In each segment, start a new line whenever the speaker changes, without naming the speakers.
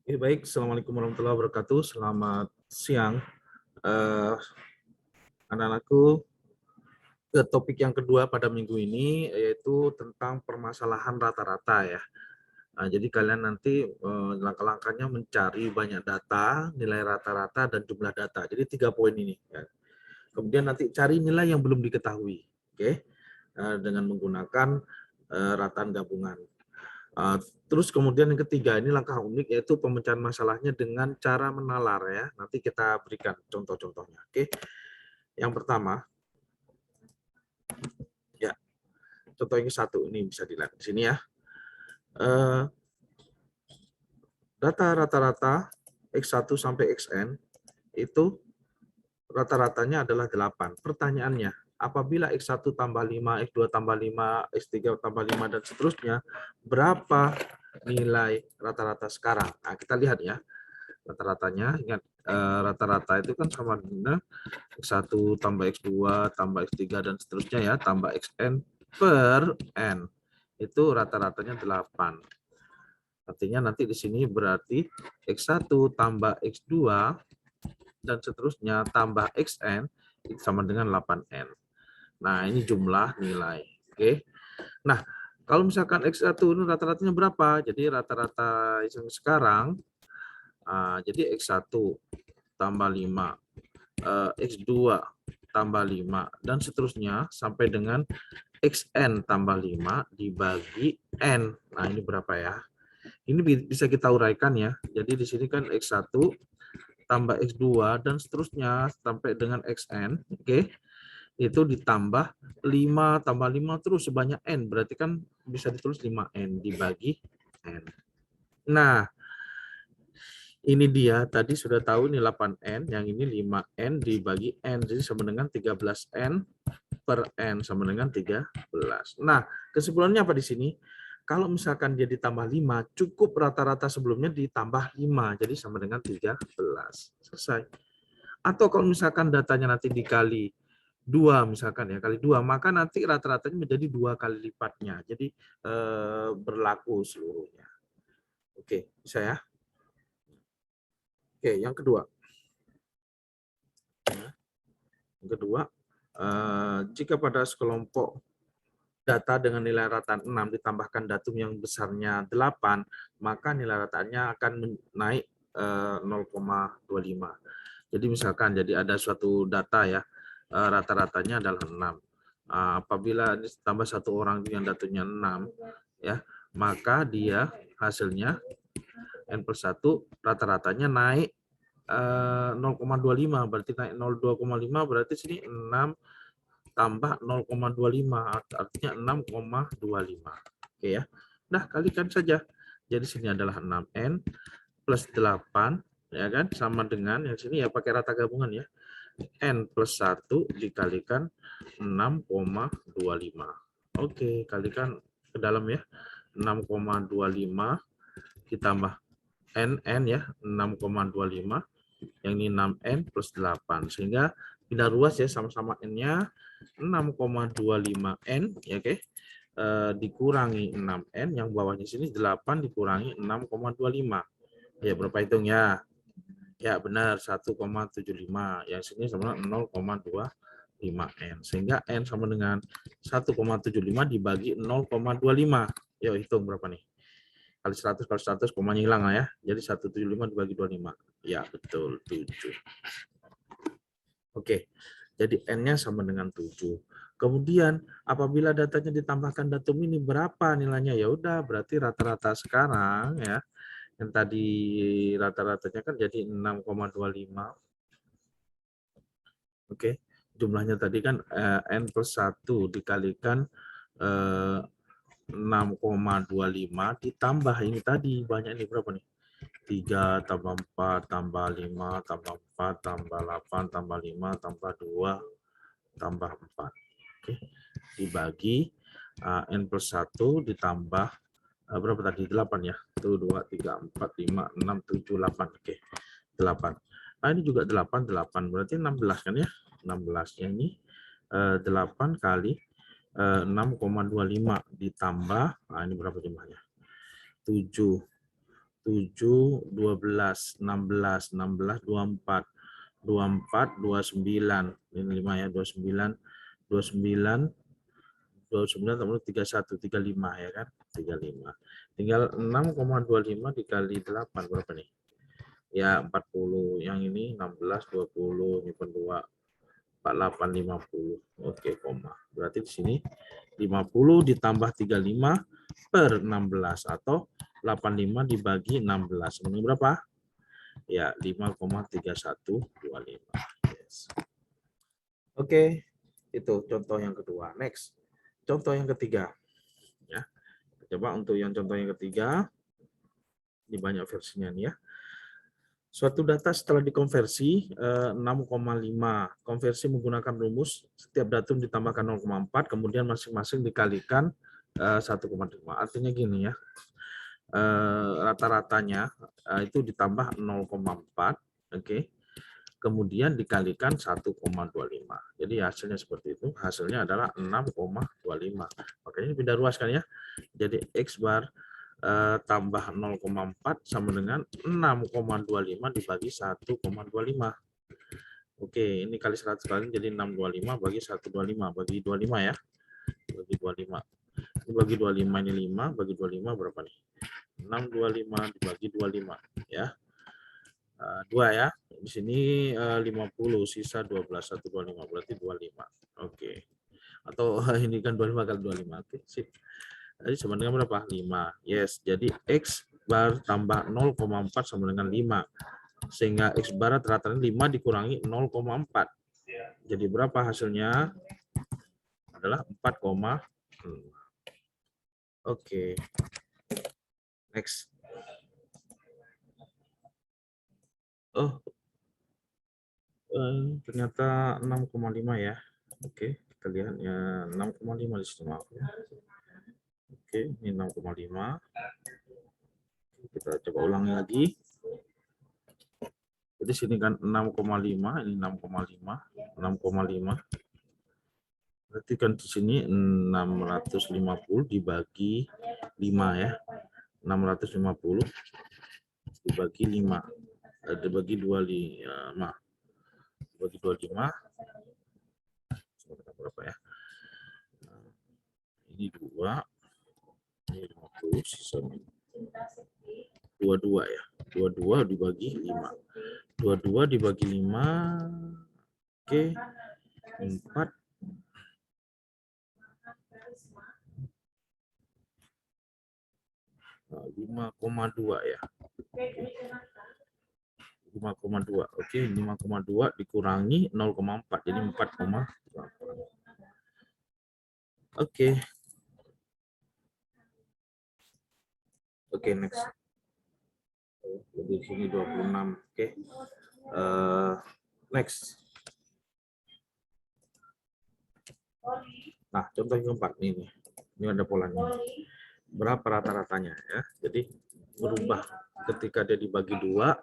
Baik. Assalamualaikum warahmatullahi wabarakatuh. Selamat siang, eh, anak-anakku. Ke topik yang kedua pada minggu ini, yaitu tentang permasalahan rata-rata ya. Nah, jadi kalian nanti langkah-langkahnya mencari banyak data, nilai rata-rata, dan jumlah data. Jadi 3 poin ini. Ya. Kemudian nanti cari nilai yang belum diketahui, oke? Dengan menggunakan rataan gabungan. Terus kemudian yang ketiga, ini langkah unik, yaitu pemecahan masalahnya dengan cara menalar ya. Nanti kita berikan contoh-contohnya. Oke. Yang pertama, ya, contoh yang satu ini bisa dilihat di sini ya. Data rata-rata X1 sampai Xn itu rata-ratanya adalah 8. Pertanyaannya, apabila X1 tambah 5, X2 tambah 5, X3 tambah 5, dan seterusnya, berapa nilai rata-rata sekarang? Nah, kita lihat ya. Rata-ratanya, ingat rata-rata itu kan sama dengan X1 tambah X2 tambah X3 dan seterusnya ya, tambah Xn per N. Itu rata-ratanya 8. Artinya nanti di sini berarti X1 tambah X2 dan seterusnya tambah Xn itu sama dengan 8N. Nah, ini jumlah nilai. Oke. Nah, kalau misalkan X1 ini rata-ratanya berapa? Jadi rata-rata yang sekarang, jadi X1 tambah 5, X2 tambah 5, dan seterusnya sampai dengan Xn tambah 5 dibagi N. Nah, ini berapa ya? Ini bisa kita uraikan ya. Jadi di sini kan X1 tambah X2 dan seterusnya sampai dengan Xn, oke? Itu ditambah 5 tambah 5 terus sebanyak N. Berarti kan bisa ditulis 5N dibagi N. Nah, ini dia, tadi sudah tahu nih 8N, yang ini 5N dibagi N, jadi sama dengan 13N per N, sama dengan 13. Nah, kesimpulannya apa di sini? Kalau misalkan dia ditambah 5, cukup rata-rata sebelumnya ditambah 5, jadi sama dengan 13. Selesai. Atau kalau misalkan datanya nanti dikali 2, misalkan ya, kali 2, maka nanti rata-ratanya menjadi 2 kali lipatnya. Jadi berlaku seluruhnya. Oke, bisa ya? Oke, yang kedua. Yang kedua, jika pada sekelompok data dengan nilai rataan 6 ditambahkan datum yang besarnya 8, maka nilai rataannya akan naik 0,25. Jadi misalkan jadi ada suatu data ya, rata-ratanya adalah 6. Apabila ditambah satu orang yang datanya 6, ya, maka dia hasilnya N per 1 rata-ratanya naik 0,25, berarti naik 0,2,5, berarti sini 6 tambah 0,25, artinya 6,25. Oke ya. Nah, kalikan saja. Jadi sini adalah 6N plus 8, ya kan, sama dengan yang sini ya pakai rata gabungan ya. N plus 1 dikalikan 6,25. Oke, kalikan ke dalam ya. 6,25 ditambah N ya, 6,25. Yang ini 6N plus 8. Sehingga pindah ruas ya, sama-sama N-nya 6,25N ya, oke. Dikurangi 6N, yang bawahnya sini 8 dikurangi 6,25. Ya, berapa hitung ya? Ya, benar, 1,75. Yang sini sama 0,25N. Sehingga N sama dengan 1,75 dibagi 0,25. Yuk, hitung berapa nih? Kali 100, komanya hilang ya. Jadi 175 dibagi 25. Ya, betul, 7. Oke, jadi N-nya sama dengan 7. Kemudian apabila datanya ditambahkan datum ini berapa nilainya? Ya udah, berarti rata-rata sekarang ya, yang tadi rata-ratanya kan jadi 6,25. Oke, jumlahnya tadi kan N plus 1 dikalikan 6,25 ditambah ini tadi, banyak ini berapa nih? 3 tambah 4 tambah 5 tambah 4 tambah 8 tambah 5 tambah 2 tambah 4. Oke. Dibagi N plus 1 ditambah berapa tadi? 8 ya. 1, 2, 3, 4, 5, 6, 7, 8. Oke. 8. Nah, ini juga 8, 8. Berarti 16 kan ya? 16-nya ini 8 kali 6,25 ditambah, nah ini berapa jumlahnya? 7. 7, 12, 16, 16, 24, 24, 29. Ini 5 ya, 29, 29, 29 tambah 31, 35 ya kan? 35. Tinggal 6,25 dikali 8 berapa nih? Ya 40. Yang ini 16, 20, ini pun 2, 48, 50. Oke, koma. Berarti di sini 50 ditambah 35 per 16 atau 85 dibagi 16. Ini berapa? Ya, 5,3125. Yes. Oke, itu contoh yang kedua. Next, contoh yang ketiga. Ya, coba untuk yang contoh yang ketiga, ini banyak versinya nih ya. Suatu data setelah dikonversi 6,5. Konversi menggunakan rumus setiap datum ditambahkan 0,4, kemudian masing-masing dikalikan 1,5. Artinya gini ya, rata-ratanya itu ditambah 0,4, oke. Kemudian dikalikan 1,25. Jadi hasilnya seperti itu. Hasilnya adalah 6,25. Makanya ini pindah ruas kan ya. Jadi X bar tambah 0,4 sama dengan 6,25 dibagi 1,25. Oke, ini kali 100 kali jadi 625 bagi 125. Bagi 25 ya. Bagi 25. Ini bagi 25, ini 5. Bagi 25 berapa nih? 625 dibagi 25 ya. 2 ya. Di sini 50, sisa 12, 125 berarti 25. Oke. Atau ini kan 25 kali 25. Oke, sip. Jadi sama dengan berapa? 5. Yes, jadi X bar tambah 0,4 sama dengan 5. Sehingga X bar rata-rata 5 dikurangi 0,4. Jadi berapa hasilnya? Adalah 4,6. Oke. Next. Oh, ternyata 6,5 ya. Oke, kita lihat ya 6,5 di situ. Oke, ini 6,5. Kita coba ulangi lagi. Jadi sini kan 6,5, ini 6,5, 6,5. Berarti kan di sini 650 dibagi 5 ya. 650 dibagi 5. Dibagi 25. Dibagi 25. Berapa ya? Ini 2. Ini 50 sisanya 22 ya. 22 dibagi 5. 22 dibagi 5. Oke. 4. 5,2 ya. 5,2. Oke, 5,2 dikurangi 0,4 jadi 4,8. Oke. Oke, next. Di sini 26. Oke. Next. Nah, contoh yang keempat ini. Ini ada polanya. Berapa rata-ratanya ya? Jadi berubah ketika dia dibagi 2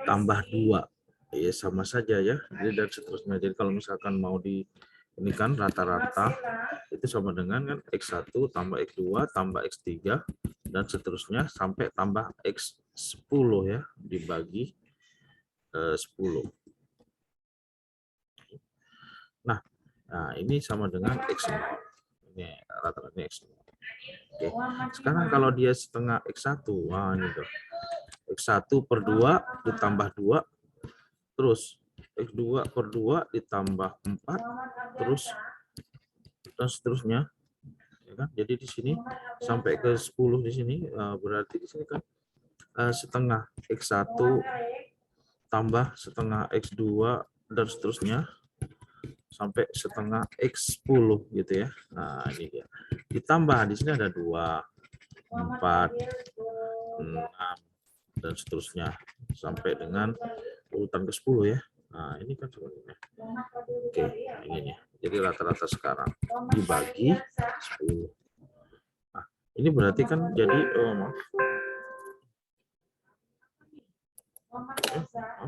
tambah 2. Ya sama saja ya. Jadi dan seterusnya. Jadi kalau misalkan mau di ini kan rata-rata itu sama dengan kan X1 tambah X2 tambah X3 dan seterusnya sampai tambah X10 ya dibagi 10. Nah, ini sama dengan X0. Ini rata-rata X0. Oke. Sekarang kalau dia setengah X1, wah ini tuh. X1 per 2 ditambah 2, terus X2 per 2 ditambah 4, terus dan seterusnya. Ya kan? Jadi di sini sampai ke 10 di sini, berarti di sini kan setengah X1 tambah setengah X2 dan seterusnya sampai setengah X10 gitu ya. Nah, ini dia. Ditambah di sini ada 2, 4, 6 dan seterusnya sampai dengan urutan ke-10 ya. Nah, ini kan sebenarnya. Oke, ini ya. Jadi rata-rata sekarang dibagi 10. Nah, ini berarti kan jadi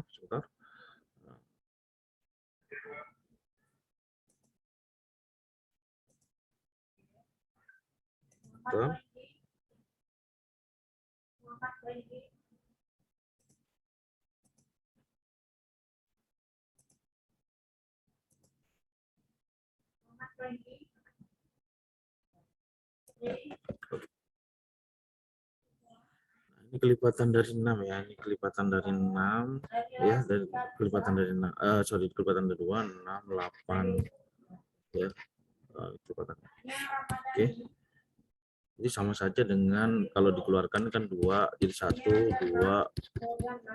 sebentar. Ini kelipatan dari 6 ya, ini kelipatan dari 6 ya, dari kelipatan dari 6, kelipatan dari 2, 6, 8 ya, kelipatan. Oke. Jadi sama saja dengan kalau dikeluarkan kan 2, jadi 1, 2,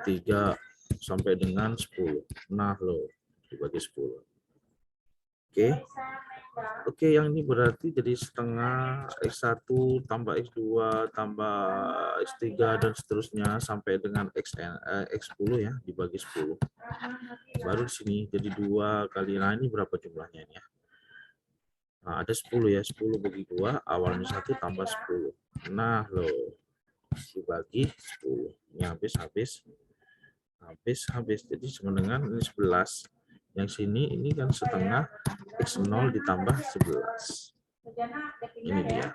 3 sampai dengan 10. Nah, loh, dibagi 10. Oke. Oke, yang ini berarti jadi setengah X1 tambah X2 tambah X3 dan seterusnya sampai dengan X10 ya, dibagi 10. Baru di sini jadi 2 kali, nah ini berapa jumlahnya ini ya? Nah, ada 10 ya, 10 bagi 2, awalnya 1 tambah 10. Nah, loh, dibagi 10. Ini habis. Jadi sama dengan ini 11. Yang sini ini kan setengah X0 ditambah 11. Ini dia.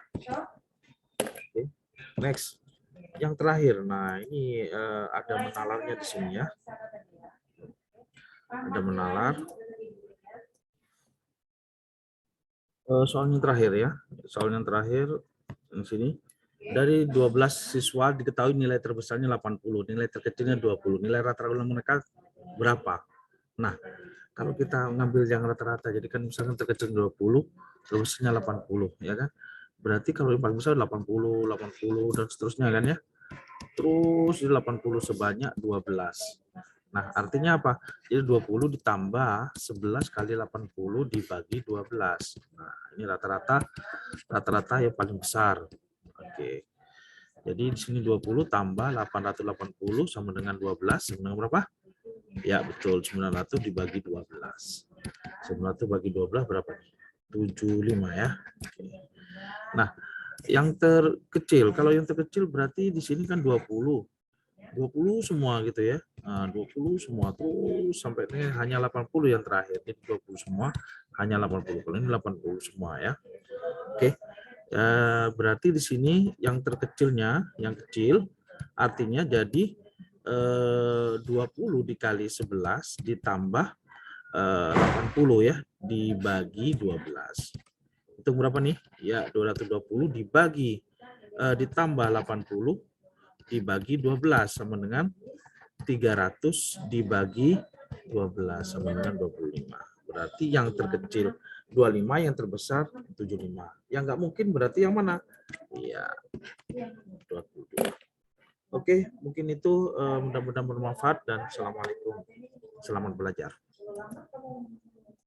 Oke. Next. Yang terakhir. Nah, ini ada menalarnya di sini ya. Ada menalar. Soal yang terakhir ya. Soal yang terakhir di sini. Dari 12 siswa diketahui nilai terbesarnya 80, nilai terkecilnya 20. Nilai rata-rata mereka berapa? Nah, kalau kita ngambil yang rata-rata, jadi kan misalkan terkecil 20, terbesarnya 80, ya kan? Berarti kalau yang paling besar 80, 80, dan seterusnya kan ya. Terus 80 sebanyak 12. Nah, artinya apa? Jadi 20 ditambah 11 kali 80 dibagi 12. Nah, ini rata-rata yang paling besar. Oke. Jadi di sini 20 tambah 880 sama dengan 12, sama dengan berapa? Ya, betul, 900 dibagi 12. 900 bagi 12 berapa nih? 75 ya. Oke. Nah, yang terkecil, kalau yang terkecil berarti di sini kan 20. 20 semua gitu ya. Nah, 20 semua terus sampai ini hanya 80 yang terakhir. Jadi 20 semua, hanya 80. Kalau ini 80 semua ya. Oke. Berarti di sini yang terkecilnya, yang kecil, artinya jadi 20 dikali 11 ditambah 80 ya, dibagi 12. Itu berapa nih? Ya, 220 dibagi ditambah 80 dibagi 12 sama dengan 300 dibagi 12 sama dengan 25. Berarti yang terkecil 25, yang terbesar 75. Yang nggak mungkin berarti yang mana? Iya, 22. Oke, mungkin itu mudah-mudahan bermanfaat dan assalamualaikum. Selamat belajar.